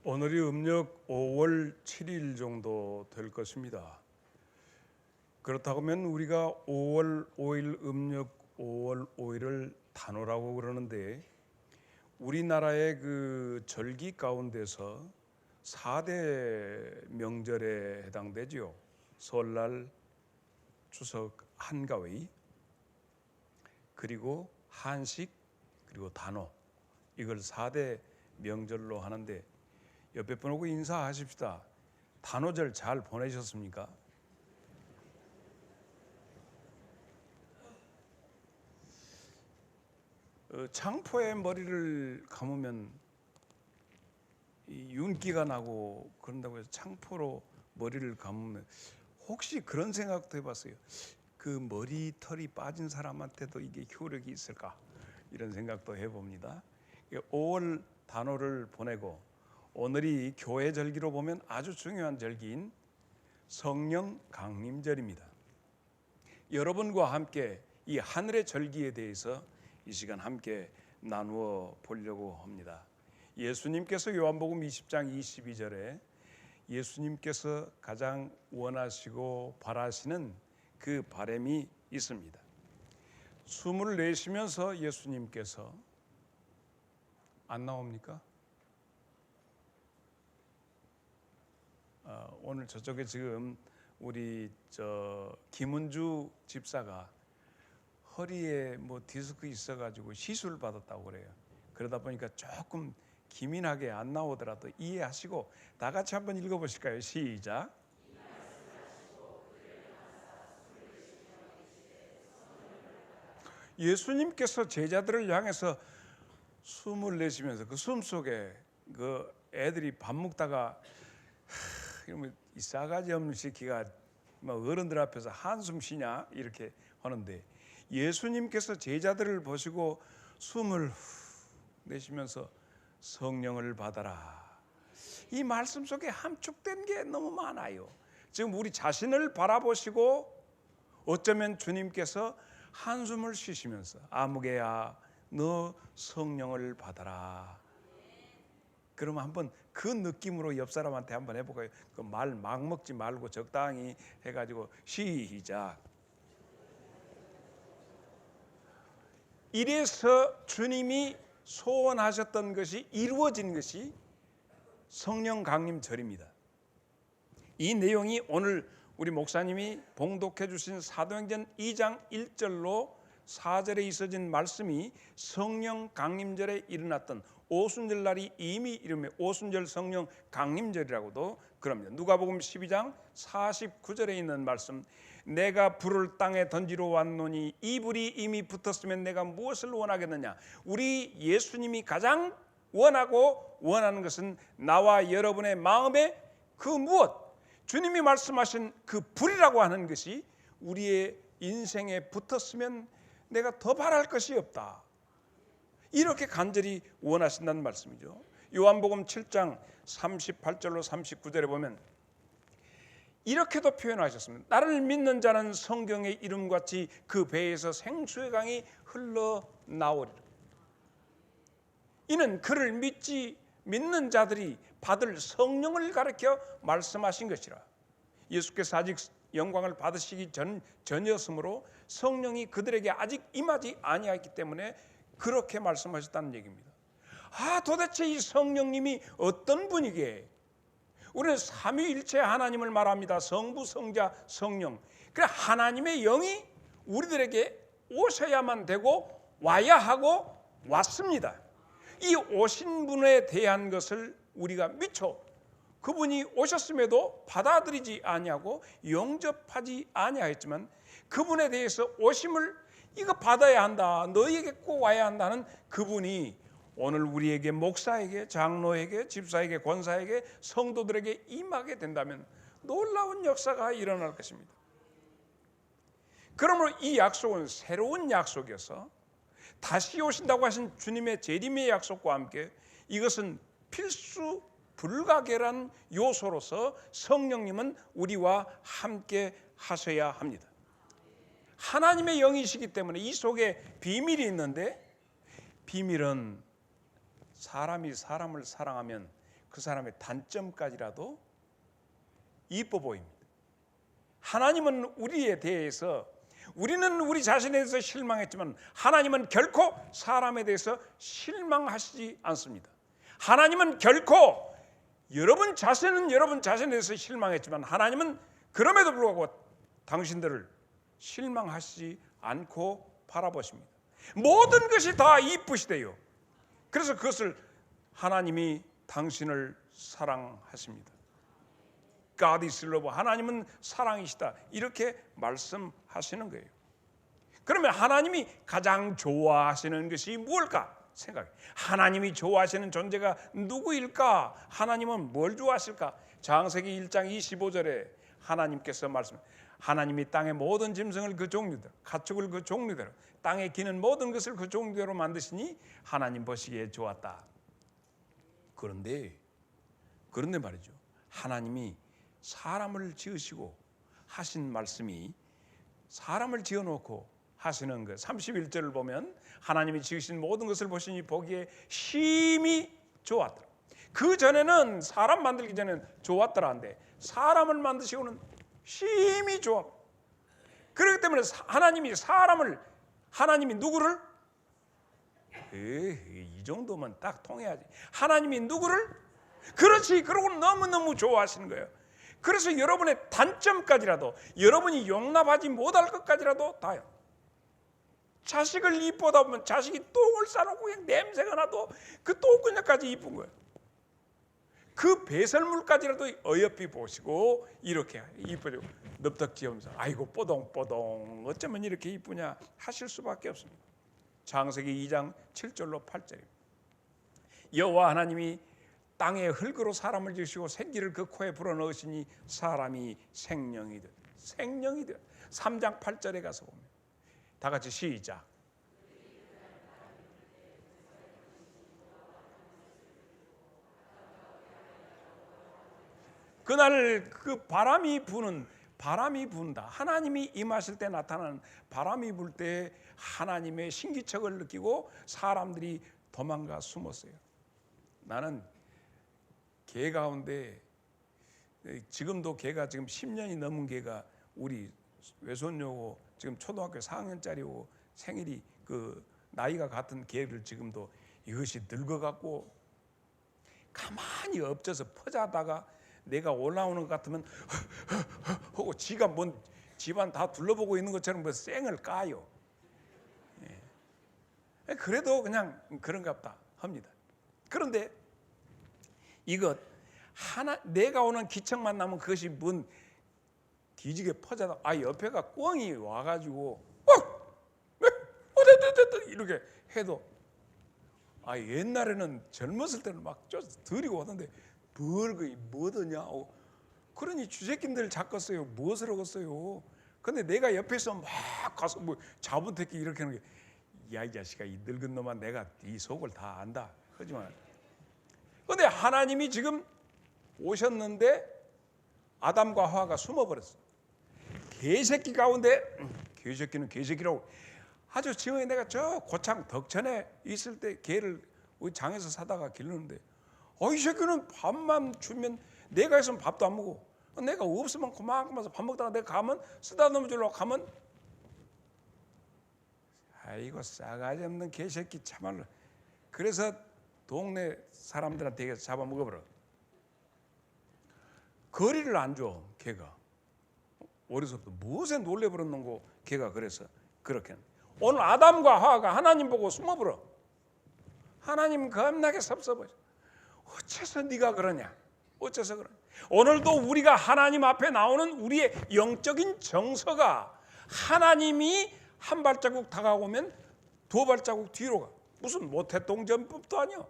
오늘이 음력 5월 7일 정도 될 것입니다. 그렇다면 우리가 5월 5일 음력 5월 5일을 단오라고 그러는데 우리나라의 그 절기 가운데서 4대 명절에 해당되지요. 설날, 추석, 한가위, 그리고 한식, 그리고 단오, 이걸 4대 명절로 하는데 옆에 분하고 인사하십시다. 단오절 잘 보내셨습니까? 창포에 머리를 감으면 이 윤기가 나고 그런다고 해서 창포로 머리를 감으면 혹시 그런 생각도 해봤어요. 그 머리털이 빠진 사람한테도 이게 효력이 있을까? 이런 생각도 해봅니다. 5월 단오를 보내고 오늘이 교회 절기로 보면 아주 중요한 절기인 성령 강림절입니다. 여러분과 함께 이 하늘의 절기에 대해서 이 시간 함께 나누어 보려고 합니다. 예수님께서 요한복음 20장 22절에 예수님께서 가장 원하시고 바라시는 그 바람이 있습니다. 숨을 내쉬면서 예수님께서 안 나옵니까? 오늘 저쪽에 지금 우리 김은주 집사가 허리에 뭐 디스크 있어가지고 시술 받았다고 그래요. 그러다 보니까 조금 기민하게 안 나오더라도 이해하시고 다 같이 한번 읽어보실까요? 시작. 예수님께서 제자들을 향해서 숨을 내쉬면서 그 숨 속에 그 애들이 밥 먹다가 이러면 이 싸가지 없는 새끼가 막 어른들 앞에서 한숨 쉬냐 이렇게 하는데 예수님께서 제자들을 보시고 숨을 내쉬면서 성령을 받아라. 이 말씀 속에 함축된 게 너무 많아요. 지금 우리 자신을 바라보시고 어쩌면 주님께서 한숨을 쉬시면서 아무개야 너 성령을 받아라. 그러면 한번 그 느낌으로 옆 사람한테 한번 해볼까요? 그 말 막 먹지 말고 적당히 해가지고 시작. 이래서 주님이 소원하셨던 것이 이루어진 것이 성령 강림절입니다. 이 내용이 오늘 우리 목사님이 봉독해 주신 사도행전 2장 1절로 4절에 있어진 말씀이 성령 강림절에 일어났던 오순절 날이 이미 이름에 오순절 성령 강림절이라고도 그럽니다. 누가복음 12장 49절에 있는 말씀, 내가 불을 땅에 던지러 왔노니 이 불이 이미 붙었으면 내가 무엇을 원하겠느냐. 우리 예수님이 가장 원하고 원하는 것은 나와 여러분의 마음에 그 무엇, 주님이 말씀하신 그 불이라고 하는 것이 우리의 인생에 붙었으면 내가 더 바랄 것이 없다. 이렇게 간절히 원하신다는 말씀이죠. 요한복음 7장 38절로 39절에 보면 이렇게도 표현하셨습니다. 나를 믿는 자는 성경의 이름같이 그 배에서 생수의 강이 흘러나오리라. 이는 그를 믿는 자들이 받을 성령을 가리켜 말씀하신 것이라. 예수께서 아직 영광을 받으시기 전이었으므로 성령이 그들에게 아직 임하지 아니하였기 때문에 그렇게 말씀하셨다는 얘기입니다. 도대체 이 성령님이 어떤 분이게? 우리는 삼위일체 하나님을 말합니다. 성부, 성자, 성령. 그래 하나님의 영이 우리들에게 오셔야만 되고 와야 하고 왔습니다. 이 오신 분에 대한 것을 우리가 미처 그분이 오셨음에도 받아들이지 아니하고 영접하지 아니하였지만 그분에 대해서 오심을 이거 받아야 한다, 너희에게 꼭 와야 한다는 그분이 오늘 우리에게 목사에게, 장로에게, 집사에게, 권사에게, 성도들에게 임하게 된다면 놀라운 역사가 일어날 것입니다. 그러므로 이 약속은 새로운 약속이어서 다시 오신다고 하신 주님의 재림의 약속과 함께 이것은 필수 불가결한 요소로서 성령님은 우리와 함께 하셔야 합니다. 하나님의 영이시기 때문에 이 속에 비밀이 있는데 비밀은 사람이 사람을 사랑하면 그 사람의 단점까지라도 이뻐 보입니다. 하나님은 우리에 대해서, 우리는 우리 자신에 대해서 실망했지만 하나님은 결코 사람에 대해서 실망하시지 않습니다. 하나님은 결코, 여러분 자신은 여러분 자신에 대해서 실망했지만 하나님은 그럼에도 불구하고 당신들을 실망하시지 않고 바라보십니다. 모든 것이 다 이쁘시대요. 그래서 그것을 하나님이 당신을 사랑하십니다. God is love. 하나님은 사랑이시다. 이렇게 말씀하시는 거예요. 그러면 하나님이 가장 좋아하시는 것이 무엇일까? 생각해. 하나님이 좋아하시는 존재가 누구일까? 하나님은 뭘 좋아하실까? 창세기 1장 25절에 하나님께서 말씀, 하나님이 땅의 모든 짐승을 그 종류대로, 가축을 그 종류대로, 땅에 기는 모든 것을 그 종류대로 만드시니 하나님 보시기에 좋았다. 그런데 말이죠, 하나님이 사람을 지으시고 하신 말씀이, 사람을 지어놓고 하시는 것 31절을 보면 하나님이 지으신 모든 것을 보시니 보기에 심히 좋았더라. 그 전에는, 사람 만들기 전에는 좋았더라는데 사람을 만드시고는 심히 좋아. 그렇기 때문에 하나님이 누구를, 이 정도면 딱 통해야지. 하나님이 누구를, 그렇지, 그러고 너무너무 좋아하시는 거예요. 그래서 여러분의 단점까지라도, 여러분이 용납하지 못할 것까지라도 다요. 자식을 이쁘다 보면 자식이 똥을 싸놓고 그냥 냄새가 나도 그 똥그녀까지 이쁜 거예요. 그 배설물까지라도 어여삐 보시고 이렇게 이쁘죠. 넙덕지으면서 아이고 뽀동뽀동 어쩌면 이렇게 이쁘냐 하실 수밖에 없습니다. 창세기 2장 7절로 8절입니다. 여호와 하나님이 땅에 흙으로 사람을 지으시고 생기를 그 코에 불어넣으시니 사람이 생명이 되어. 3장 8절에 가서 보면 다 같이 시작. 그날 그 바람이 분다. 하나님이 임하실 때 나타나는 바람이 불 때 하나님의 신기척을 느끼고 사람들이 도망가 숨었어요. 나는 개 가운데, 지금도 개가 지금 10년이 넘은 개가 우리 외손녀고 지금 초등학교 4학년짜리고 생일이 그 나이가 같은 개를 지금도 이것이 늙어갖고 가만히 엎져서 퍼자다가 내가 올라오는 것 같으면 하고 지가 뭔 집안 다 둘러보고 있는 것처럼 뭐 쌩을 까요. 예. 그래도 그냥 그런갑다 합니다. 그런데 이것 하나, 내가 오는 기척만 나면 그것이 뭔 뒤지게 퍼져다, 옆에가 꿩이 와가지고 이렇게 해도, 옛날에는 젊었을 때는 막 쫓아 들이고 오던데 벌거이 뭐더냐, 그러니 주새끼들 잡겠어요, 무엇을 하겠어요. 근데 내가 옆에서 막 가서 뭐 자부터끼 이렇게 하는 게, 야 이 자식아, 이 늙은 놈아, 내가 네 속을 다 안다 하지만, 근데 하나님이 지금 오셨는데 아담과 하와가 숨어버렸어. 개새끼 가운데, 개새끼는 개새끼라고, 아주 지금에 내가 저 고창 덕천에 있을 때 개를 우리 장에서 사다가 기르는데, 이 새끼는 밥만 주면 내가 있으면 밥도 안 먹어. 내가 없으면 그만큼만 밥 먹다가 내가 가면 쓰다듬어 주려고 가면, 아이고 싸가지 없는 개새끼 참말로. 그래서 동네 사람들한테 잡아 먹어버려. 거리를 안 줘 개가. 어려서부터 무엇에 놀래버렸는 거 개가. 그래서 그렇게 오늘 아담과 하와가 하나님 보고 숨어버려. 하나님 겁나게 섭섭해. 어째서 네가 그러냐, 어째서 그러냐. 오늘도 우리가 하나님 앞에 나오는 우리의 영적인 정서가, 하나님이 한 발자국 다가오면 두 발자국 뒤로 가. 무슨 모태동전법도 아니야.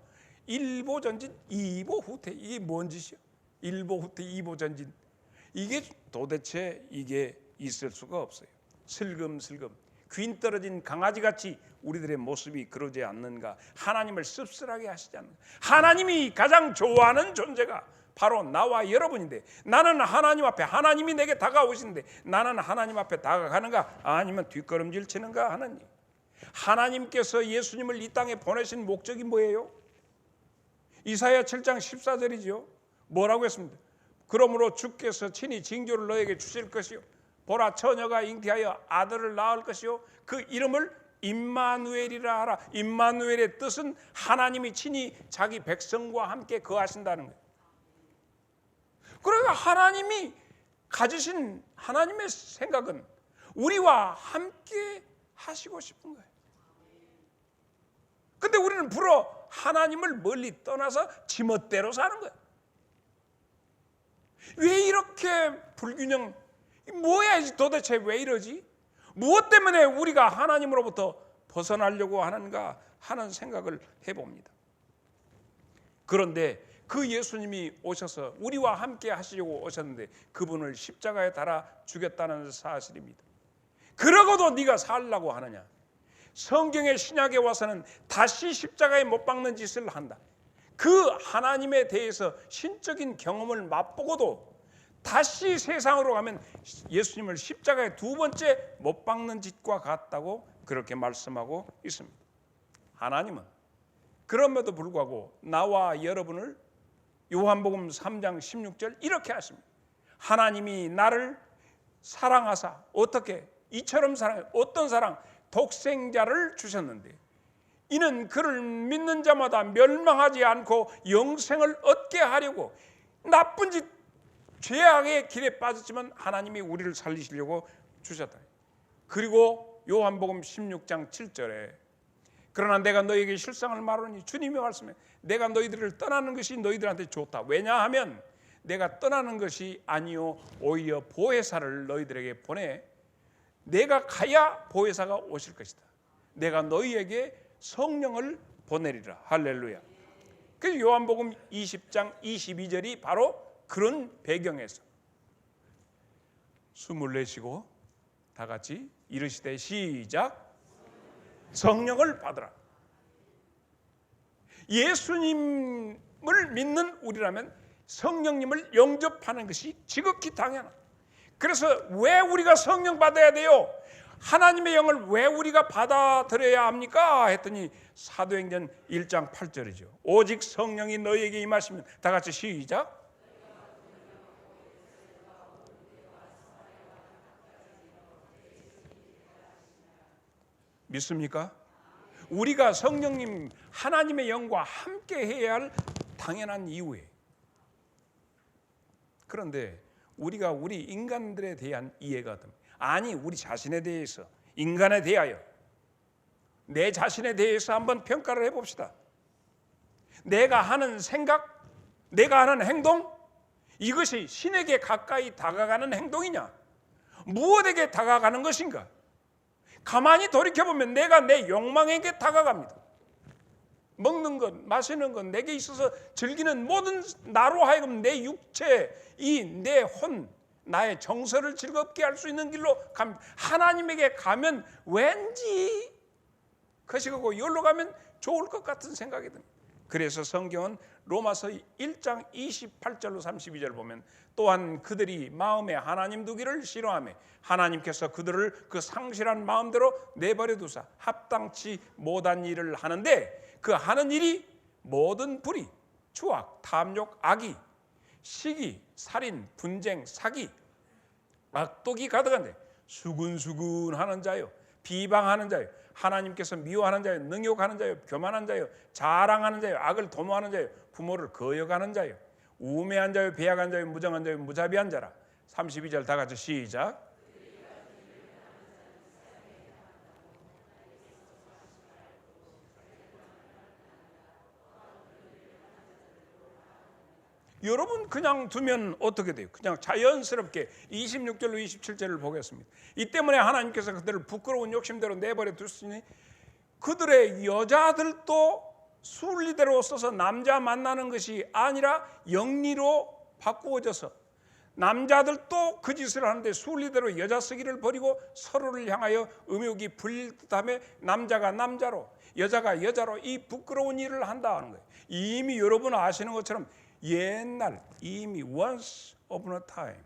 일보전진 이보후퇴. 이게 뭔 짓이야? 일보후퇴 이보전진. 이게 도대체 이게 있을 수가 없어요. 슬금슬금 귀인 떨어진 강아지같이 우리들의 모습이 그러지 않는가. 하나님을 씁쓸하게 하시지 않는가. 하나님이 가장 좋아하는 존재가 바로 나와 여러분인데, 나는 하나님 앞에, 하나님이 내게 다가오시는데 나는 하나님 앞에 다가가는가 아니면 뒷걸음질 치는가 하느니. 하나님께서 예수님을 이 땅에 보내신 목적이 뭐예요? 이사야 7장 14절이죠. 뭐라고 했습니까? 그러므로 주께서 친히 징조를 너에게 주실 것이요 보라 처녀가 잉태하여 아들을 낳을 것이요 그 이름을 임마누엘이라 하라. 임마누엘의 뜻은 하나님이 친히 자기 백성과 함께 거하신다는 거예요. 그러니까 하나님이 가지신 하나님의 생각은 우리와 함께 하시고 싶은 거예요. 근데 우리는 불어 하나님을 멀리 떠나서 지멋대로 사는 거예요. 왜 이렇게 불균형, 뭐야 도대체 왜 이러지? 무엇 때문에 우리가 하나님으로부터 벗어나려고 하는가 하는 생각을 해봅니다. 그런데 그 예수님이 오셔서 우리와 함께 하시려고 오셨는데 그분을 십자가에 달아 죽였다는 사실입니다. 그러고도 네가 살라고 하느냐? 성경의 신약에 와서는 다시 십자가에 못 박는 짓을 한다. 그 하나님에 대해서 신적인 경험을 맛보고도 다시 세상으로 가면 예수님을 십자가에 두 번째 못 박는 짓과 같다고 그렇게 말씀하고 있습니다. 하나님은 그럼에도 불구하고 나와 여러분을 요한복음 3장 16절 이렇게 하십니다. 하나님이 나를 사랑하사 어떻게? 이처럼 사랑해. 어떤 사랑? 독생자를 주셨는데 이는 그를 믿는 자마다 멸망하지 않고 영생을 얻게 하려고. 나쁜 짓 죄악의 길에 빠졌지만 하나님이 우리를 살리시려고 주셨다. 그리고 요한복음 16장 7절에 그러나 내가 너에게 실상을 말하니 주님이 말씀해 내가 너희들을 떠나는 것이 너희들한테 좋다. 왜냐하면 내가 떠나는 것이 아니요 오히려 보혜사를 너희들에게 보내 내가 가야 보혜사가 오실 것이다. 내가 너희에게 성령을 보내리라. 할렐루야. 그래서 요한복음 20장 22절이 바로 그런 배경에서 숨을 내쉬고 다 같이 이르시되 시작. 성령을 받으라. 예수님을 믿는 우리라면 성령님을 영접하는 것이 지극히 당연하다. 그래서 왜 우리가 성령 받아야 돼요? 하나님의 영을 왜 우리가 받아들여야 합니까? 했더니 사도행전 1장 8절이죠. 오직 성령이 너희에게 임하시면 다 같이 시작. 믿습니까? 우리가 성령님 하나님의 영과 함께 해야 할 당연한 이유예요. 그런데 우리가 우리 인간들에 대한 이해가 듭니다. 아니 우리 자신에 대해서 인간에 대하여 내 자신에 대해서 한번 평가를 해봅시다. 내가 하는 생각, 내가 하는 행동 이것이 신에게 가까이 다가가는 행동이냐? 무엇에게 다가가는 것인가? 가만히 돌이켜보면 내가 내 욕망에게 다가갑니다. 먹는 것, 마시는 것, 내게 있어서 즐기는 모든 나로 하여금 내 육체, 내 혼, 나의 정서를 즐겁게 할 수 있는 길로 갑니다. 하나님에게 가면 왠지 거시기고 여기로 가면 좋을 것 같은 생각이 듭니다. 그래서 성경은 로마서 1장 28절로 32절 보면 또한 그들이 마음에 하나님 두기를 싫어하며 하나님께서 그들을 그 상실한 마음대로 내버려 두사 합당치 못한 일을 하는데 그 하는 일이 모든 불의, 추악, 탐욕, 악의, 시기, 살인, 분쟁, 사기, 악독이 가득한데 수근수근하는 자요, 비방하는 자요, 하나님께서 미워하는 자요, 능욕하는 자요, 교만한 자요, 자랑하는 자요, 악을 도모하는 자요, 부모를 거역하는 자요, 우매한 자요, 배약한 자요, 무정한 자요, 무자비한 자라. 32절 다 같이 시작. 여러분 그냥 두면 어떻게 돼요? 그냥 자연스럽게 26절로 27절을 보겠습니다. 이 때문에 하나님께서 그들을 부끄러운 욕심대로 내버려 두시니 그들의 여자들도 순리대로 써서 남자 만나는 것이 아니라 영리로 바꾸어져서 남자들도 그 짓을 하는데 순리대로 여자 쓰기를 버리고 서로를 향하여 음욕이 불릴 듯하며 남자가 남자로 여자가 여자로 이 부끄러운 일을 한다는 거예요. 이미 여러분 아시는 것처럼 옛날 이미 once upon a time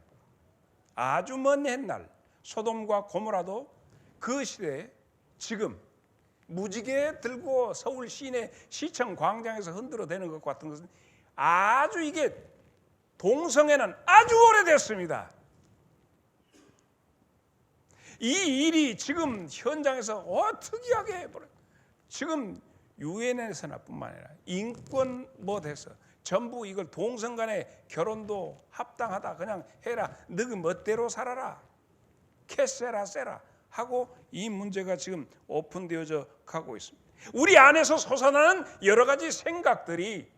아주 먼 옛날 소돔과 고모라도 그 시대에 지금 무지개 들고 서울 시내 시청 광장에서 흔들어대는 것 같은 것은 아주 이게 동성애는 아주 오래됐습니다. 이 일이 지금 현장에서 특이하게 해버려요. 지금 유엔에서나 뿐만 아니라 인권 못해서 전부 이걸 동성 간의 결혼도 합당하다, 그냥 해라, 너희 멋대로 살아라, 캐세라 세라 하고 이 문제가 지금 오픈되어져 가고 있습니다. 우리 안에서 솟아나는 여러 가지 생각들이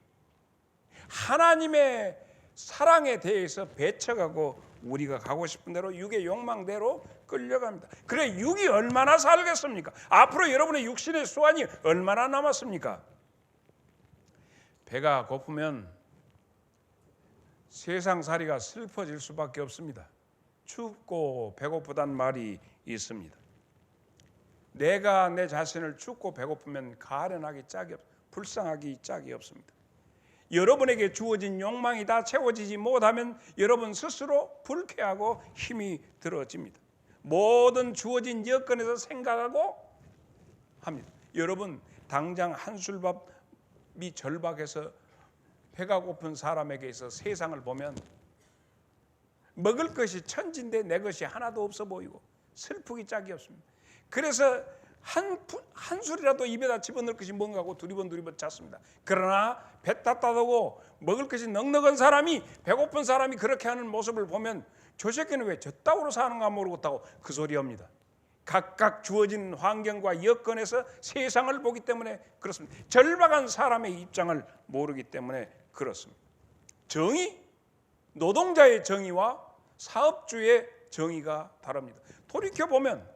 하나님의 사랑에 대해서 배척하고 우리가 가고 싶은 대로 육의 욕망대로 끌려갑니다. 그래 육이 얼마나 살겠습니까? 앞으로 여러분의 육신의 수완이 얼마나 남았습니까? 배가 고프면 세상살이가 슬퍼질 수밖에 없습니다. 춥고 배고프단 말이 있습니다. 내가 내 자신을 춥고 배고프면 가련하기 짝이 불쌍하기 짝이 없습니다. 여러분에게 주어진 욕망이 다 채워지지 못하면 여러분 스스로 불쾌하고 힘이 들어집니다. 모든 주어진 여건에서 생각하고 합니다. 여러분 당장 한술밥이 절박해서 배가 고픈 사람에게 있어 세상을 보면 먹을 것이 천진데 내 것이 하나도 없어 보이고 슬프기 짝이 없습니다. 그래서 한 술이라도 입에다 집어넣을 것이 뭔가 하고 두리번 잤습니다. 그러나 배 따따두고 먹을 것이 넉넉한 사람이, 배고픈 사람이 그렇게 하는 모습을 보면 저 새끼는 왜 저따구로 사는가 모르겠다고 그 소리합니다. 각각 주어진 환경과 여건에서 세상을 보기 때문에 그렇습니다. 절박한 사람의 입장을 모르기 때문에 그렇습니다. 정의, 노동자의 정의와 사업주의 정의가 다릅니다. 돌이켜보면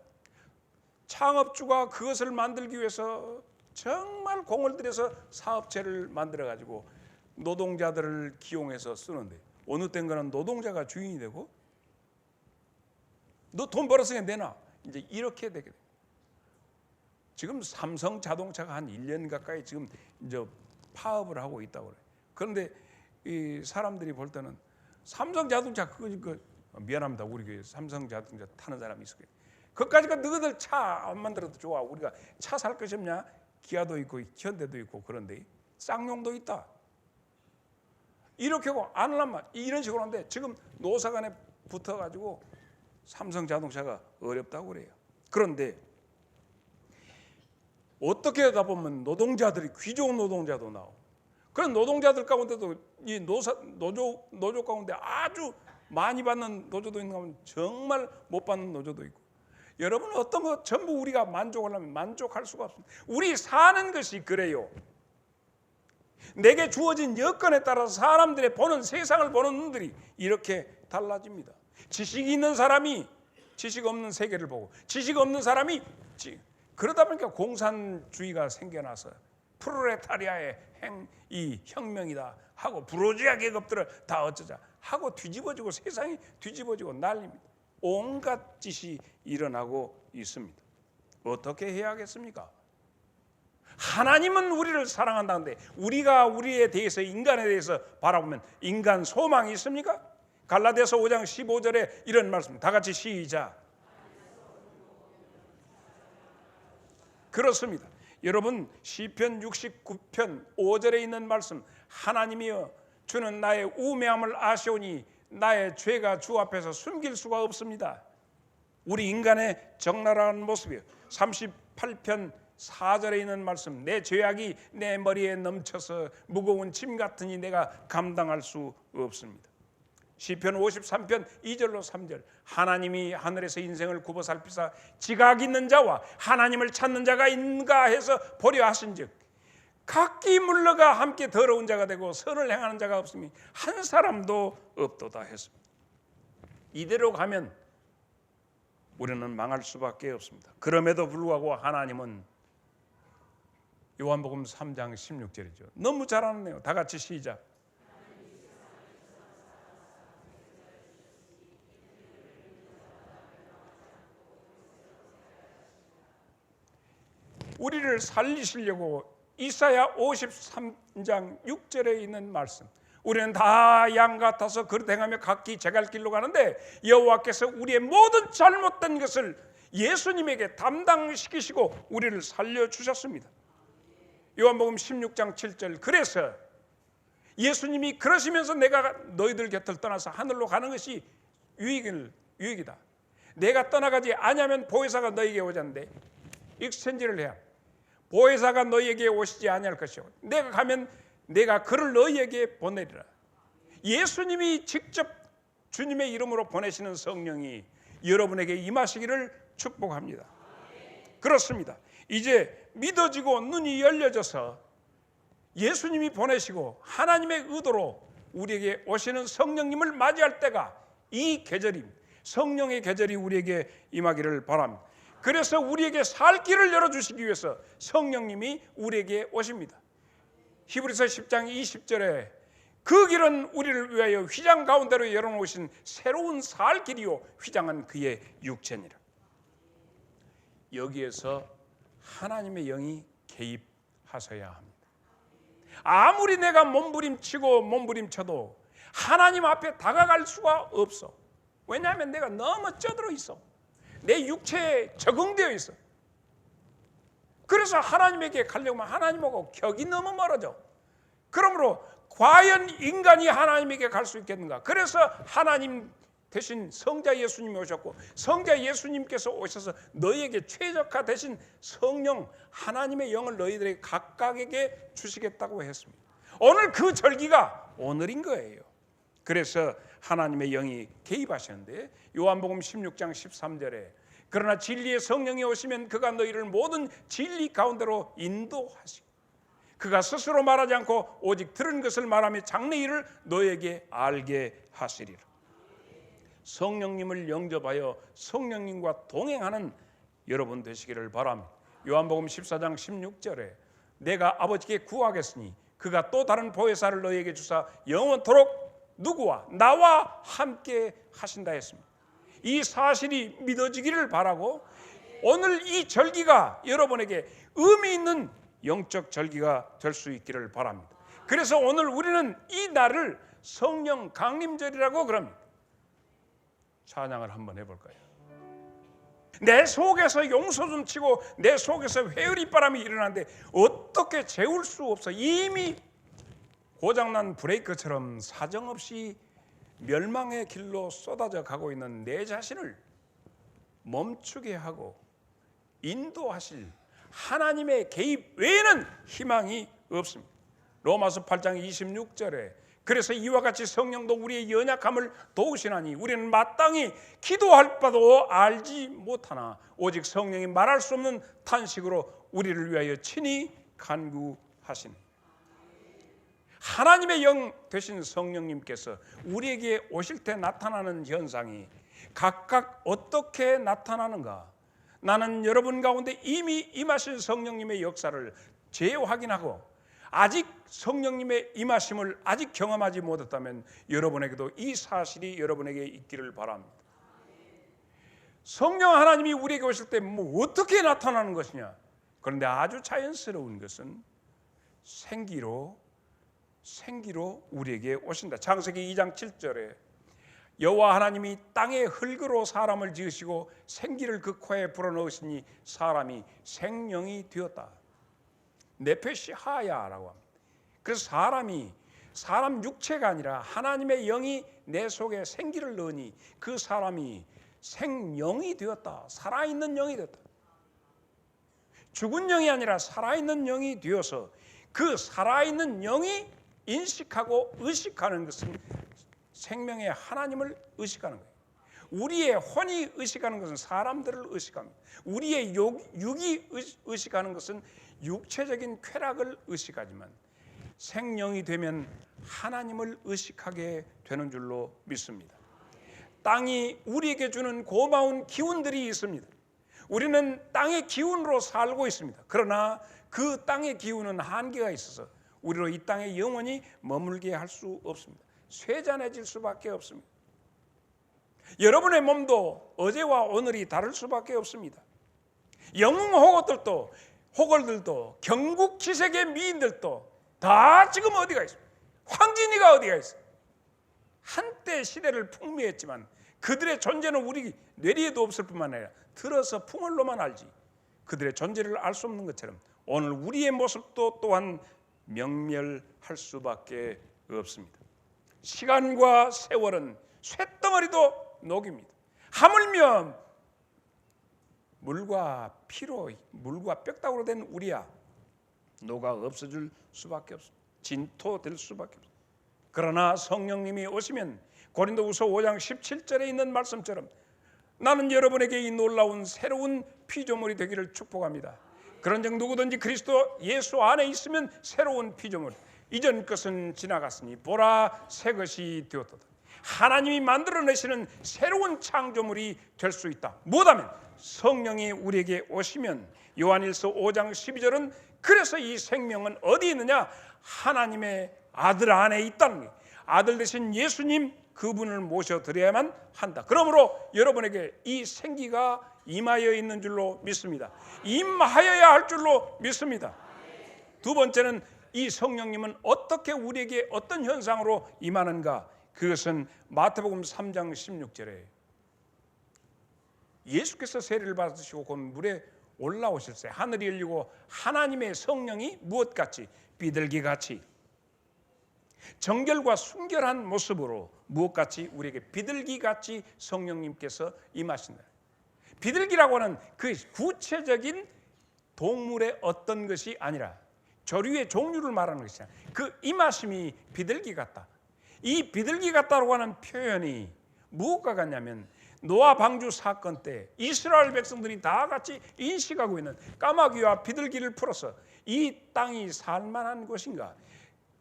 창업주가 그것을 만들기 위해서 정말 공을 들여서 사업체를 만들어가지고 노동자들을 기용해서 쓰는데 어느 땐가는 노동자가 주인이 되고 너 돈 벌었으니까 내놔, 이제 이렇게 되게 돼요. 지금 삼성 자동차가 한 1년 가까이 지금 이제 파업을 하고 있다고 그래요. 그런데 이 사람들이 볼 때는 삼성 자동차 그거 미안합니다. 우리 교회 삼성 자동차 타는 사람이 있을 거예요. 그까지가 너희들 차 안 만들어도 좋아. 우리가 차 살 것이 없냐? 기아도 있고 현대도 있고 그런데 쌍용도 있다. 이렇게 하고 안 하려면 이런 식으로 하는데 지금 노사간에 붙어가지고 삼성 자동차가 어렵다고 그래요. 그런데 어떻게 하다 보면 노동자들이 귀족 노동자도 나오고 그런 노동자들 가운데도 이 노조 가운데 아주 많이 받는 노조도 있는 가운데 정말 못 받는 노조도 있고 여러분 어떤 거 전부 우리가 만족하려면 만족할 수가 없습니다. 우리 사는 것이 그래요. 내게 주어진 여건에 따라서 사람들의 보는 세상을 보는 눈들이 이렇게 달라집니다. 지식이 있는 사람이 지식 없는 세계를 보고 지식 없는 사람이 그러다 보니까 공산주의가 생겨나서 프롤레타리아의 이 혁명이다 하고 부르주아 계급들을 다 어쩌자 하고 뒤집어지고 세상이 뒤집어지고 난립니다. 온갖 짓이 일어나고 있습니다. 어떻게 해야 하겠습니까? 하나님은 우리를 사랑한다는데 우리가 우리에 대해서 인간에 대해서 바라보면 인간 소망이 있습니까? 갈라디아서 5장 15절에 이런 말씀 다 같이 시작. 그렇습니다. 여러분 시편 69편 5절에 있는 말씀 하나님이여 주는 나의 우매함을 아시오니 나의 죄가 주 앞에서 숨길 수가 없습니다. 우리 인간의 적나라한 모습이에요. 38편 4절에 있는 말씀 내 죄악이 내 머리에 넘쳐서 무거운 짐 같으니 내가 감당할 수 없습니다. 시편 53편 2절로 3절 하나님이 하늘에서 인생을 굽어 살피사 지각 있는 자와 하나님을 찾는 자가 있는가 해서 보려 하신즉 각기 물러가 함께 더러운 자가 되고 선을 행하는 자가 없으니 한 사람도 없도다 했습니다. 이대로 가면 우리는 망할 수밖에 없습니다. 그럼에도 불구하고 하나님은 요한복음 3장 16절이죠. 너무 잘하네요. 다 같이 시작. 우리를 살리시려고 이사야 53장 6절에 있는 말씀 우리는 다 양 같아서 그릇 행하며 각기 제갈 길로 가는데 여호와께서 우리의 모든 잘못된 것을 예수님에게 담당시키시고 우리를 살려주셨습니다. 요한복음 16장 7절, 그래서 예수님이 그러시면서 내가 너희들 곁을 떠나서 하늘로 가는 것이 유익이다. 내가 떠나가지 아니하면 보혜사가 너희에게 오자는데 익스천지를 해야 보혜사가 너희에게 오시지 아니할 것이요 내가 가면 내가 그를 너희에게 보내리라. 예수님이 직접 주님의 이름으로 보내시는 성령이 여러분에게 임하시기를 축복합니다. 그렇습니다. 이제 믿어지고 눈이 열려져서 예수님이 보내시고 하나님의 의도로 우리에게 오시는 성령님을 맞이할 때가 이 계절입니다. 성령의 계절이 우리에게 임하기를 바랍니다. 그래서 우리에게 살 길을 열어주시기 위해서 성령님이 우리에게 오십니다. 히브리서 10장 20절에 그 길은 우리를 위하여 휘장 가운데로 열어놓으신 새로운 살 길이요 휘장은 그의 육체니라. 여기에서 하나님의 영이 개입하셔야 합니다. 아무리 내가 몸부림치고 몸부림쳐도 하나님 앞에 다가갈 수가 없어. 왜냐하면 내가 너무 쪄들어 있어. 내 육체에 적응되어 있어. 그래서 하나님에게 가려면 하나님하고 격이 너무 멀어져. 그러므로 과연 인간이 하나님에게 갈 수 있겠는가? 그래서 하나님 대신 성자 예수님이 오셨고 성자 예수님께서 오셔서 너희에게 최적화 되신 성령 하나님의 영을 너희들에게 각각에게 주시겠다고 했습니다. 오늘 그 절기가 오늘인 거예요. 그래서 하나님의 영이 개입하셨는데 요한복음 16장 13절에 그러나 진리의 성령이 오시면 그가 너희를 모든 진리 가운데로 인도하시고 그가 스스로 말하지 않고 오직 들은 것을 말하며 장래 일을 너희에게 알게 하시리라. 성령님을 영접하여 성령님과 동행하는 여러분 되시기를 바랍니다. 요한복음 14장 16절에 내가 아버지께 구하겠으니 그가 또 다른 보혜사를 너희에게 주사 영원토록 누구와 나와 함께 하신다 했습니다. 이 사실이 믿어지기를 바라고 오늘 이 절기가 여러분에게 의미 있는 영적 절기가 될 수 있기를 바랍니다. 그래서 오늘 우리는 이 날을 성령 강림절이라고 그럽니다. 찬양을 한번 해볼까요? 내 속에서 용서 좀 치고 내 속에서 회오리바람이 일어나는데 어떻게 재울 수 없어. 이미 고장난 브레이크처럼 사정없이 멸망의 길로 쏟아져 가고 있는 내 자신을 멈추게 하고 인도하실 하나님의 개입 외에는 희망이 없습니다. 로마서 8장 26절에 그래서 이와 같이 성령도 우리의 연약함을 도우시나니 우리는 마땅히 기도할 바도 알지 못하나 오직 성령이 말할 수 없는 탄식으로 우리를 위하여 친히 간구하시니 하나님의 영 되신 성령님께서 우리에게 오실 때 나타나는 현상이 각각 어떻게 나타나는가? 나는 여러분 가운데 이미 임하신 성령님의 역사를 재확인하고 아직 성령님의 임하심을 아직 경험하지 못했다면 여러분에게도 이 사실이 여러분에게 있기를 바랍니다. 성령 하나님이 우리에게 오실 때 뭐 어떻게 나타나는 것이냐? 그런데 아주 자연스러운 것은 생기로 우리에게 오신다. 창세기 2장 7절에 여호와 하나님이 땅의 흙으로 사람을 지으시고 생기를 그 코에 불어넣으시니 사람이 생명이 되었다. 네페시 하야라고 합니다. 그래서 사람 육체가 아니라 하나님의 영이 내 속에 생기를 넣으니 그 사람이 생명이 되었다. 살아있는 영이 되었다. 죽은 영이 아니라 살아있는 영이 되어서 그 살아있는 영이 인식하고 의식하는 것은 생명의 하나님을 의식하는 거예요. 우리의 혼이 의식하는 것은 사람들을 의식합니다. 우리의 육이 의식하는 것은 육체적인 쾌락을 의식하지만 생명이 되면 하나님을 의식하게 되는 줄로 믿습니다. 땅이 우리에게 주는 고마운 기운들이 있습니다. 우리는 땅의 기운으로 살고 있습니다. 그러나 그 땅의 기운은 한계가 있어서 우리로 이 땅에 영원히 머물게 할 수 없습니다. 쇠잔해질 수밖에 없습니다. 여러분의 몸도 어제와 오늘이 다를 수밖에 없습니다. 영웅 호걸들도 경국 지색의 미인들도 다 지금 어디가 있습니까? 황진이가 어디가 있어요? 한때 시대를 풍미했지만 그들의 존재는 우리 뇌리에도 없을 뿐만 아니라 들어서 풍월로만 알지 그들의 존재를 알 수 없는 것처럼 오늘 우리의 모습도 또한 명멸할 수밖에 없습니다. 시간과 세월은 쇳덩어리도 녹입니다. 하물며 물과 피로, 물과 뼈다구로 된 우리야 녹아 없어질 수밖에 없습니다. 진토될 수밖에 없습니다. 그러나 성령님이 오시면 고린도후서 5장 17절에 있는 말씀처럼 나는 여러분에게 이 놀라운 새로운 피조물이 되기를 축복합니다. 그런즉 누구든지 그리스도 예수 안에 있으면 새로운 피조물, 이전 것은 지나갔으니 보라 새 것이 되었도다. 하나님이 만들어내시는 새로운 창조물이 될 수 있다. 뭐다면 성령이 우리에게 오시면 요한일서 5장 12절은 그래서 이 생명은 어디 있느냐? 하나님의 아들 안에 있다는 거예요. 아들 되신 예수님 그분을 모셔드려야만 한다. 그러므로 여러분에게 이 생기가 임하여 있는 줄로 믿습니다. 임하여야 할 줄로 믿습니다. 두 번째는 이 성령님은 어떻게 우리에게 어떤 현상으로 임하는가? 그것은 마태복음 3장 16절에 예수께서 세례를 받으시고 곧 물에 올라오실 때 하늘이 열리고 하나님의 성령이 무엇같이? 비둘기같이 정결과 순결한 모습으로 무엇같이? 우리에게 비둘기같이 성령님께서 임하신다. 비둘기라고 하는 그 구체적인 동물의 어떤 것이 아니라 조류의 종류를 말하는 것이야. 그 임하심이 비둘기 같다. 이 비둘기 같다고 하는 표현이 무엇과 같냐면 노아 방주 사건 때 이스라엘 백성들이 다 같이 인식하고 있는 까마귀와 비둘기를 풀어서 이 땅이 살만한 곳인가,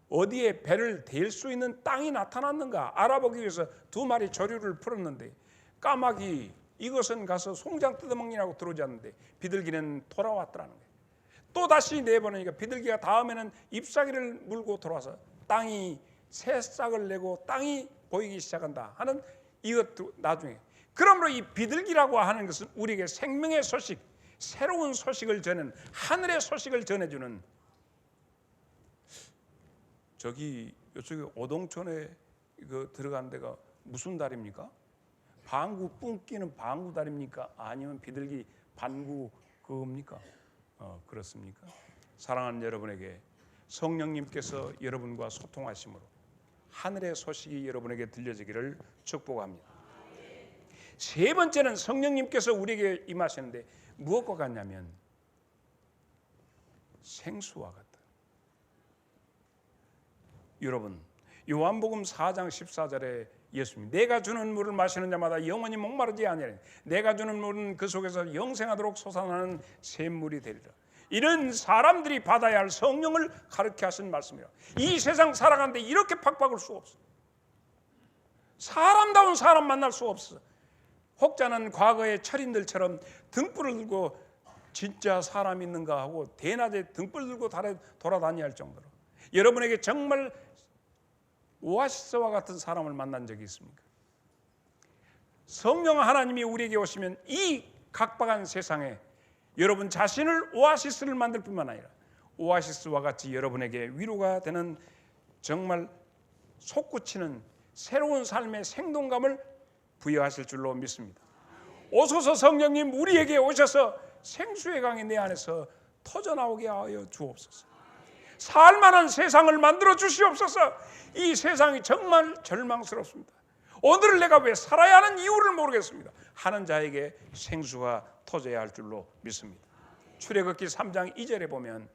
어디에 배를 댈 수 있는 땅이 나타났는가 알아보기 위해서 두 마리 조류를 풀었는데 까마귀 이것은 가서 송장 뜯어먹느라고 들어오지 않는데 비둘기는 돌아왔더라는 거예요. 또 다시 내보내니까 비둘기가 다음에는 잎사귀를 물고 돌아와서 땅이 새싹을 내고 땅이 보이기 시작한다 하는 이것도 나중에. 그러므로 이 비둘기라고 하는 것은 우리에게 생명의 소식, 새로운 소식을 전하는, 하늘의 소식을 전해주는, 저기 이쪽에 오동촌에 들어간 데가 무슨 다리입니까? 방구 뿡 끼는 방구 다리입니까? 아니면 비둘기 반구 그겁니까? 그렇습니까? 사랑하는 여러분에게 성령님께서 여러분과 소통하심으로 하늘의 소식이 여러분에게 들려지기를 축복합니다. 세 번째는 성령님께서 우리에게 임하시는데 무엇과 같냐면 생수와 같다. 여러분 요한복음 4장 14절에 예수님 내가 주는 물을 마시는 자마다 영원히 목마르지 아니하리니 내가 주는 물은 그 속에서 영생하도록 솟아나는 샘물이 되리라. 이런 사람들이 받아야 할 성령을 가르쳐 하신 말씀이라. 이 세상 살아가는데 이렇게 팍팍할 수 없어. 사람다운 사람 만날 수 없어. 혹자는 과거의 철인들처럼 등불을 들고 진짜 사람 있는가 하고 대낮에 등불 들고 돌아다녀야 할 정도로 여러분에게 정말 오아시스와 같은 사람을 만난 적이 있습니까? 성령 하나님이 우리에게 오시면 이 각박한 세상에 여러분 자신을 오아시스를 만들 뿐만 아니라 오아시스와 같이 여러분에게 위로가 되는 정말 솟구치는 새로운 삶의 생동감을 부여하실 줄로 믿습니다. 오소서 성령님 우리에게 오셔서 생수의 강이 내 안에서 터져나오게 하여 주옵소서. 살만한 세상을 만들어 주시옵소서. 이 세상이 정말 절망스럽습니다. 오늘을 내가 왜 살아야 하는 이유를 모르겠습니다 하는 자에게 생수가 터져야 할 줄로 믿습니다. 출애굽기 3장 2절에 보면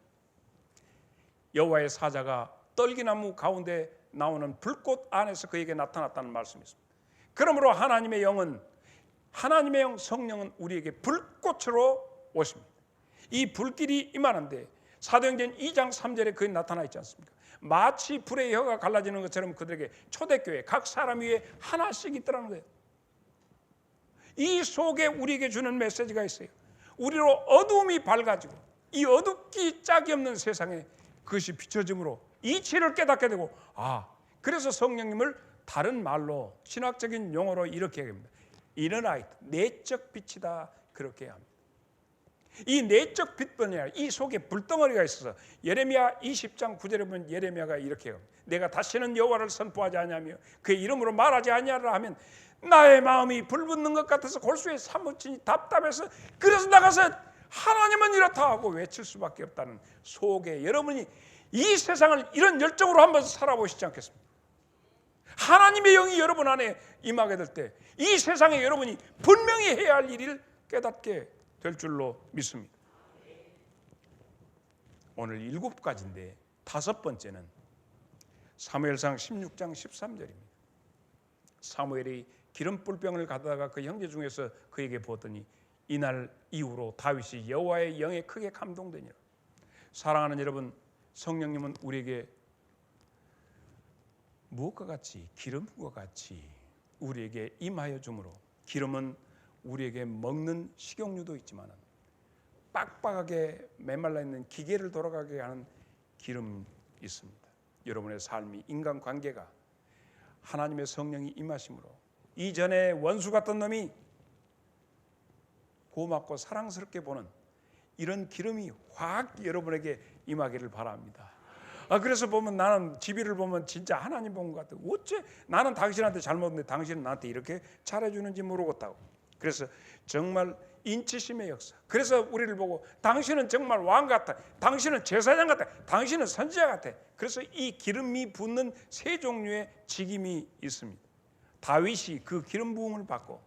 여호와의 사자가 떨기나무 가운데 나오는 불꽃 안에서 그에게 나타났다는 말씀이 있습니다. 그러므로 하나님의 영은, 하나님의 영 성령은 우리에게 불꽃으로 오십니다. 이 불길이 임하는데 사도행전 2장 3절에 그게 나타나 있지 않습니까? 마치 불의 혀가 갈라지는 것처럼 그들에게 초대교회 각 사람 위에 하나씩 있더라는 거예요. 이 속에 우리에게 주는 메시지가 있어요. 우리로 어두움이 밝아지고 이 어둡기 짝이 없는 세상에 그것이 비춰짐으로 이치를 깨닫게 되고, 그래서 성령님을 다른 말로 신학적인 용어로 이렇게 얘기합니다. 이너 라이트, 내적 빛이다, 그렇게 합니다. 이 내적 빛뿐이 아니라 이 속에 불덩어리가 있어서 예레미야 20장 9절에 보면 예레미야가 이렇게 해요. 내가 다시는 여호와를 선포하지 아니하며 그의 이름으로 말하지 아니하라 하면 나의 마음이 불붙는 것 같아서 골수에 사무치니 답답해서 그래서 나가서 하나님은 이렇다 하고 외칠 수밖에 없다는 속에 여러분이 이 세상을 이런 열정으로 한번 살아보시지 않겠습니까? 하나님의 영이 여러분 안에 임하게 될 때 이 세상에 여러분이 분명히 해야 할 일을 깨닫게 될 줄로 믿습니다. 오늘 7가지인데 5번째는 사무엘상 16장 13절입니다. 사무엘이 기름불병을 가져다가 그 형제 중에서 그에게 부었더니 이날 이후로 다윗이 여호와의 영에 크게 감동되니라. 사랑하는 여러분, 성령님은 우리에게 무엇과 같이 기름과 같이 우리에게 임하여 주므로 기름은 우리에게 먹는 식용유도 있지만 빡빡하게 메말라 있는 기계를 돌아가게 하는 기름이 있습니다. 여러분의 삶이 인간관계가 하나님의 성령이 임하심으로 이전에 원수 같던 놈이 고맙고 사랑스럽게 보는 이런 기름이 확 여러분에게 임하기를 바랍니다. 그래서 보면 나는 지비를 보면 진짜 하나님 본 것 같아요. 어째 나는 당신한테 잘못했는데 당신은 나한테 이렇게 잘해주는지 모르겠다고. 그래서 정말 인치심의 역사. 그래서 우리를 보고 당신은 정말 왕 같아, 당신은 제사장 같아, 당신은 선지자 같아. 그래서 이 기름이 붓는 세 종류의 직임이 있습니다. 다윗이 그 기름 부음을 받고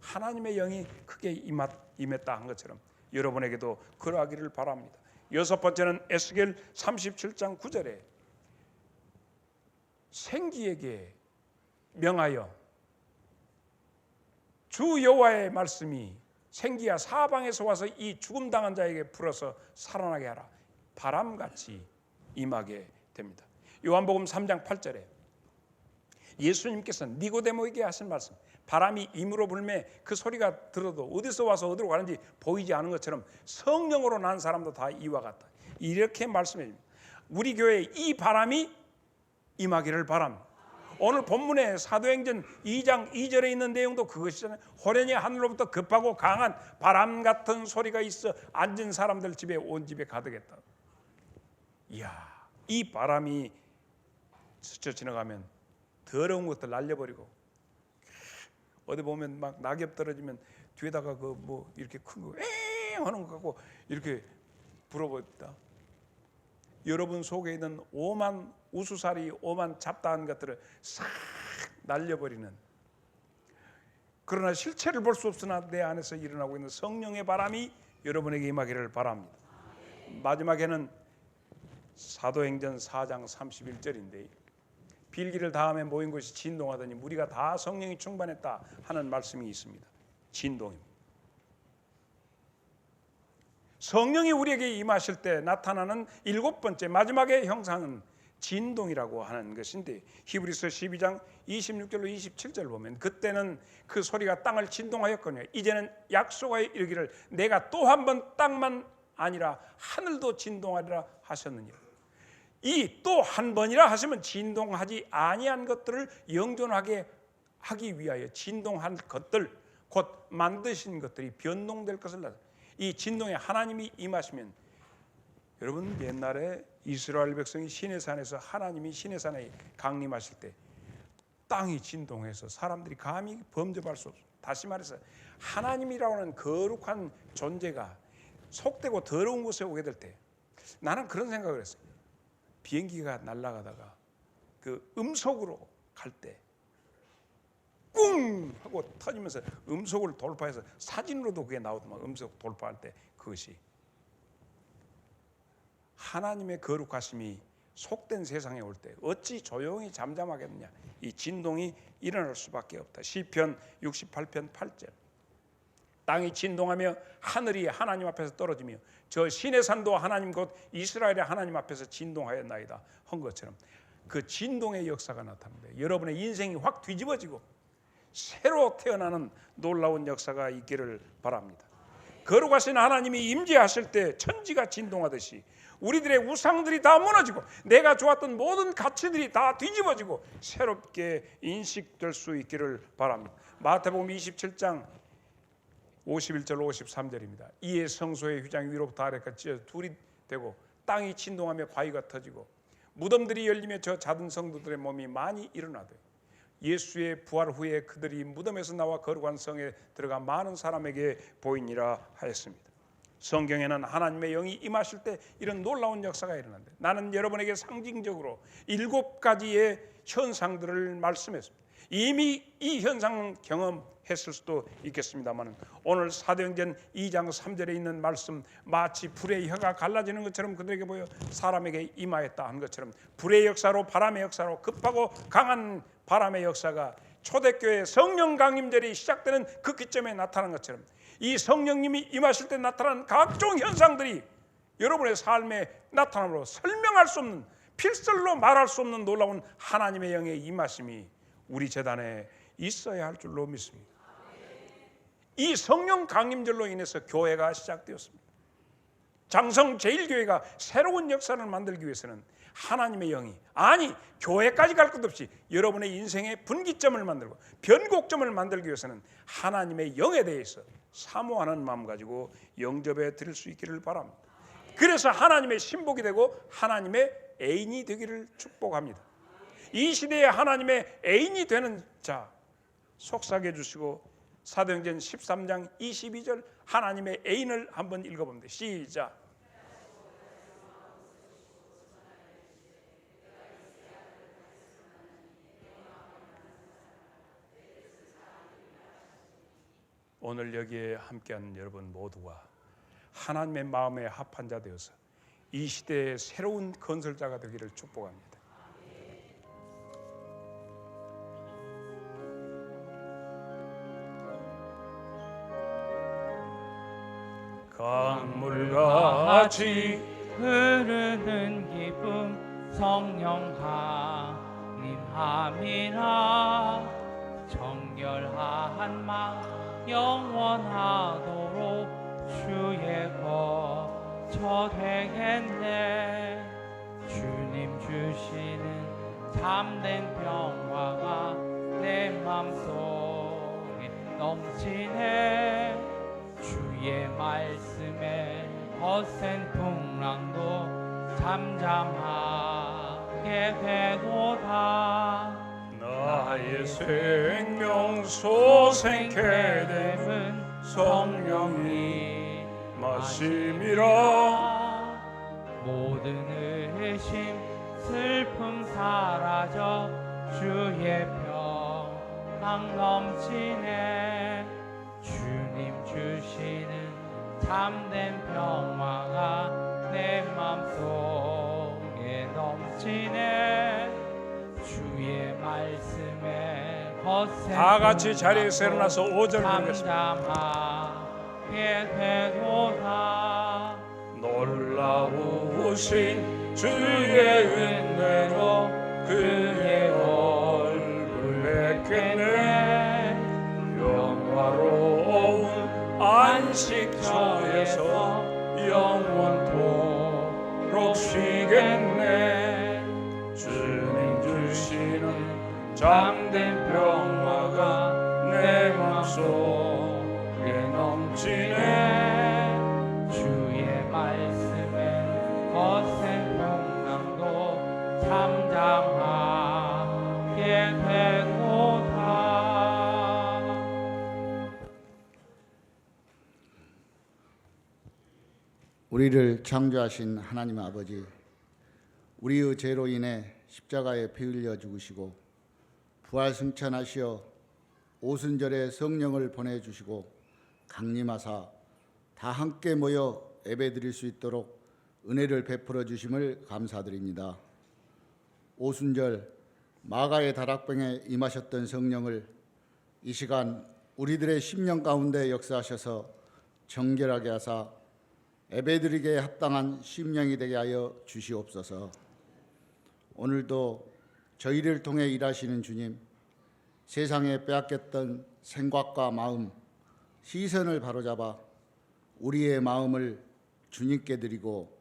하나님의 영이 크게 임했다 한 것처럼 여러분에게도 그러하기를 바랍니다. 6번째는 에스겔 37장 9절에 생기에게 명하여 주 여호와의 말씀이 생기야 사방에서 와서 이 죽음당한 자에게 불어서 살아나게 하라. 바람같이 임하게 됩니다. 요한복음 3장 8절에 예수님께서 니고데모에게 하신 말씀, 바람이 임으로 불매 그 소리가 들어도 어디서 와서 어디로 가는지 보이지 않은 것처럼 성령으로 난 사람도 다 이와 같다. 이렇게 말씀해 줍니다. 우리 교회에 이 바람이 임하기를 바랍니다. 오늘 본문에 사도행전 2장 2절에 있는 내용도 그것이잖아요. 호련히 하늘로부터 급하고 강한 바람 같은 소리가 있어 앉은 사람들 집에 온 집에 가득했다. 이야, 이 바람이 스쳐 지나가면 더러운 것들 날려버리고 어디 보면 막 낙엽 떨어지면 뒤에다가 그 뭐 이렇게 큰 거 엥 하는 거 갖고 이렇게 불어버렸다. 여러분 속에 있는 오만 우수살이 오만 잡다한 것들을 싹 날려버리는, 그러나 실체를 볼 수 없으나 내 안에서 일어나고 있는 성령의 바람이 여러분에게 임하기를 바랍니다. 마지막에는 사도행전 4장 31절인데 빌기를 다음에 모인 것이 진동하더니 무리가 다 성령이 충만했다 하는 말씀이 있습니다. 진동입니다. 성령이 우리에게 임하실 때 나타나는 7번째 마지막의 형상은 진동이라고 하는 것인데 히브리서 12장 26절로 27절 보면 그때는 그 소리가 땅을 진동하였거니와 이제는 약속하여 이르기를 내가 또 한 번 땅만 아니라 하늘도 진동하리라 하셨느니라. 이 또 한 번이라 하시면 진동하지 아니한 것들을 영존하게 하기 위하여 진동한 것들 곧 만드신 것들이 변동될 것을 나타내. 이 진동에 하나님이 임하시면 여러분 옛날에 이스라엘 백성이 시내산에서 하나님이 시내산에 강림하실 때 땅이 진동해서 사람들이 감히 범접할 수 없어요. 다시 말해서 하나님이라고 하는 거룩한 존재가 속되고 더러운 곳에 오게 될 때 나는 그런 생각을 했어요. 비행기가 날아가다가 그 음속으로 갈 때 꿍 하고 터지면서 음속을 돌파해서 사진으로도 그게 나오더만 음속 돌파할 때 그것이 하나님의 거룩하심이 속된 세상에 올 때 어찌 조용히 잠잠하겠느냐. 이 진동이 일어날 수밖에 없다. 시편 68편 8절 땅이 진동하며 하늘이 하나님 앞에서 떨어지며 저 시내산도 하나님 곧 이스라엘의 하나님 앞에서 진동하였나이다 한 것처럼 그 진동의 역사가 나타납니다. 여러분의 인생이 확 뒤집어지고 새로 태어나는 놀라운 역사가 있기를 바랍니다. 거룩하신 하나님이 임재하실 때 천지가 진동하듯이 우리들의 우상들이 다 무너지고 내가 좋았던 모든 가치들이 다 뒤집어지고 새롭게 인식될 수 있기를 바랍니다. 마태복음 27장 51절 53절입니다. 이에 성소의 휘장이 위로부터 아래까지 찢어져 둘이 되고 땅이 진동하며 바위가 터지고 무덤들이 열리며 저 자든 성도들의 몸이 많이 일어나되 예수의 부활 후에 그들이 무덤에서 나와 거룩한 성에 들어가 많은 사람에게 보이니라 하였습니다. 성경에는 하나님의 영이 임하실 때 이런 놀라운 역사가 일어난다. 나는 여러분에게 상징적으로 7가지의 현상들을 말씀했습니다. 이미 이 현상은 경험했을 수도 있겠습니다만 오늘 사도행전 2장 3절에 있는 말씀, 마치 불의 혀가 갈라지는 것처럼 그들에게 보여 사람에게 임하였다 하는 것처럼 불의 역사로, 바람의 역사로, 급하고 강한 바람의 역사가 초대교회 성령 강림절이 시작되는 그 기점에 나타난 것처럼 이 성령님이 임하실 때 나타나는 각종 현상들이 여러분의 삶에 나타남으로 설명할 수 없는, 필설로 말할 수 없는 놀라운 하나님의 영의 임하심이 우리 재단에 있어야 할 줄로 믿습니다. 이 성령 강림절로 인해서 교회가 시작되었습니다. 장성 제1교회가 새로운 역사를 만들기 위해서는 하나님의 영이, 아니 교회까지 갈 것 없이 여러분의 인생의 분기점을 만들고 변곡점을 만들기 위해서는 하나님의 영에 대해서 사모하는 마음 가지고 영접해 드릴 수 있기를 바랍니다. 그래서 하나님의 신복이 되고 하나님의 애인이 되기를 축복합니다. 이 시대에 하나님의 애인이 되는 자 속삭여 주시고 사도행전 13장 22절 하나님의 애인을 한번 읽어봅니다. 시작. 오늘 여기에 함께한 여러분 모두가 하나님의 마음에 합한 자 되어서 이 시대의 새로운 건설자가 되기를 축복합니다. 강물같이 흐르는 기쁨 성령 강림함이라 정결한 마 영원하도록 주의 거처 되겠네. 주님 주시는 참된 평화가 내 맘속에 넘치네. 주의 말씀에 거센 풍랑도 잠잠하게 되도다. 나의 생명 소생케 됨은 성령이 마심이라. 모든 의심 슬픔 사라져 주의 평강 넘치네. 주님 주시는 참된 평화가 내 맘속에 넘치네. 주의 말씀에 거센 다 같이 자리에서 일어나서 5절 보겠습니다. 잠잠하게 되도다. 놀라우신 주의 은혜로 그의 얼굴 뵙겠네. 영화로운 안식처에서 영원토록 쉬겠네. 주님 주시는 참된 평화가 내 맘속에 넘치네. 주의 말씀에 거센 풍랑도 잠잠하게 되도다. 우리를 창조하신 하나님 아버지, 우리의 죄로 인해 십자가에 피 흘려 죽으시고 부활 승천하시어 오순절에 성령을 보내주시고 강림하사 다 함께 모여 예배드릴 수 있도록 은혜를 베풀어 주심을 감사드립니다. 오순절 마가의 다락방에 임하셨던 성령을 이 시간 우리들의 심령 가운데 역사하셔서 정결하게 하사 예배드리기에 합당한 심령이 되게 하여 주시옵소서. 오늘도 저희를 통해 일하시는 주님, 세상에 빼앗겼던 생각과 마음, 시선을 바로잡아 우리의 마음을 주님께 드리고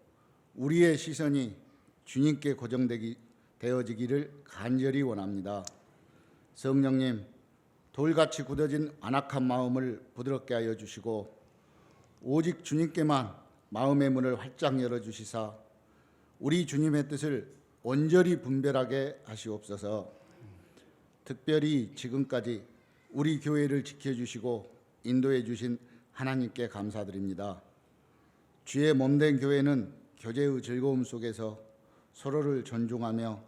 우리의 시선이 주님께 고정되어지기를 간절히 원합니다. 성령님, 돌같이 굳어진 완악한 마음을 부드럽게 하여 주시고 오직 주님께만 마음의 문을 활짝 열어 주시사 우리 주님의 뜻을 온전히 분별하게 하시옵소서. 특별히 지금까지 우리 교회를 지켜주시고 인도해 주신 하나님께 감사드립니다. 주의 몸된 교회는 교제의 즐거움 속에서 서로를 존중하며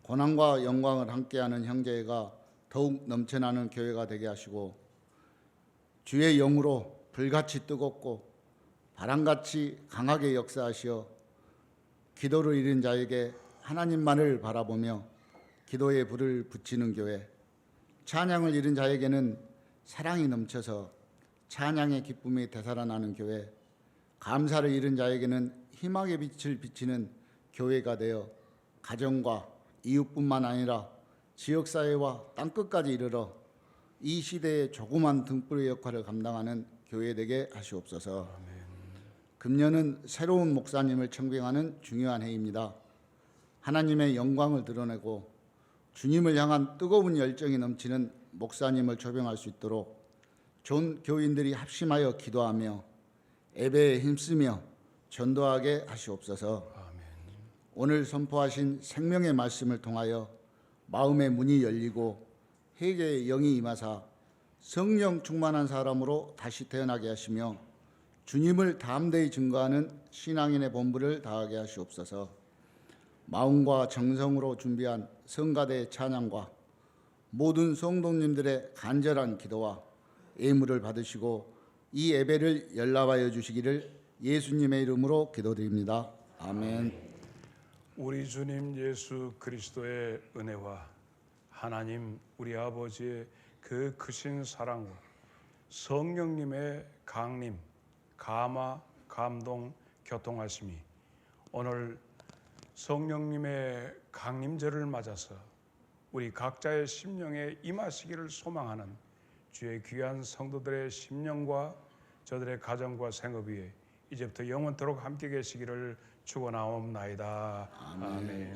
고난과 영광을 함께하는 형제가 더욱 넘쳐나는 교회가 되게 하시고 주의 영으로 불같이 뜨겁고 바람같이 강하게 역사하시어 기도를 잃은 자에게 하나님만을 바라보며 기도의 불을 붙이는 교회, 찬양을 잃은 자에게는 사랑이 넘쳐서 찬양의 기쁨이 되살아나는 교회, 감사를 잃은 자에게는 희망의 빛을 비치는 교회가 되어 가정과 이웃뿐만 아니라 지역사회와 땅끝까지 이르러 이 시대의 조그만 등불의 역할을 감당하는 교회 되게 하시옵소서. 금년은 새로운 목사님을 청빙하는 중요한 해입니다. 하나님의 영광을 드러내고 주님을 향한 뜨거운 열정이 넘치는 목사님을 초빙할 수 있도록 전 교인들이 합심하여 기도하며 예배에 힘쓰며 전도하게 하시옵소서. 오늘 선포하신 생명의 말씀을 통하여 마음의 문이 열리고 회개의 영이 임하사 성령 충만한 사람으로 다시 태어나게 하시며 주님을 담대히 증거하는 신앙인의 본분을 다하게 하시옵소서. 마음과 정성으로 준비한 성가대 찬양과 모든 성도님들의 간절한 기도와 예물을 받으시고 이 예배를 연락하여 주시기를 예수님의 이름으로 기도드립니다. 아멘. 우리 주님 예수 그리스도의 은혜와 하나님 우리 아버지의 그 크신 사랑과 성령님의 강림, 감화, 감동, 교통하심이 오늘 성령님의 강림절을 맞아서 우리 각자의 심령에 임하시기를 소망하는 주의 귀한 성도들의 심령과 저들의 가정과 생업 위에 이제부터 영원토록 함께 계시기를 축원하옵나이다. 아멘.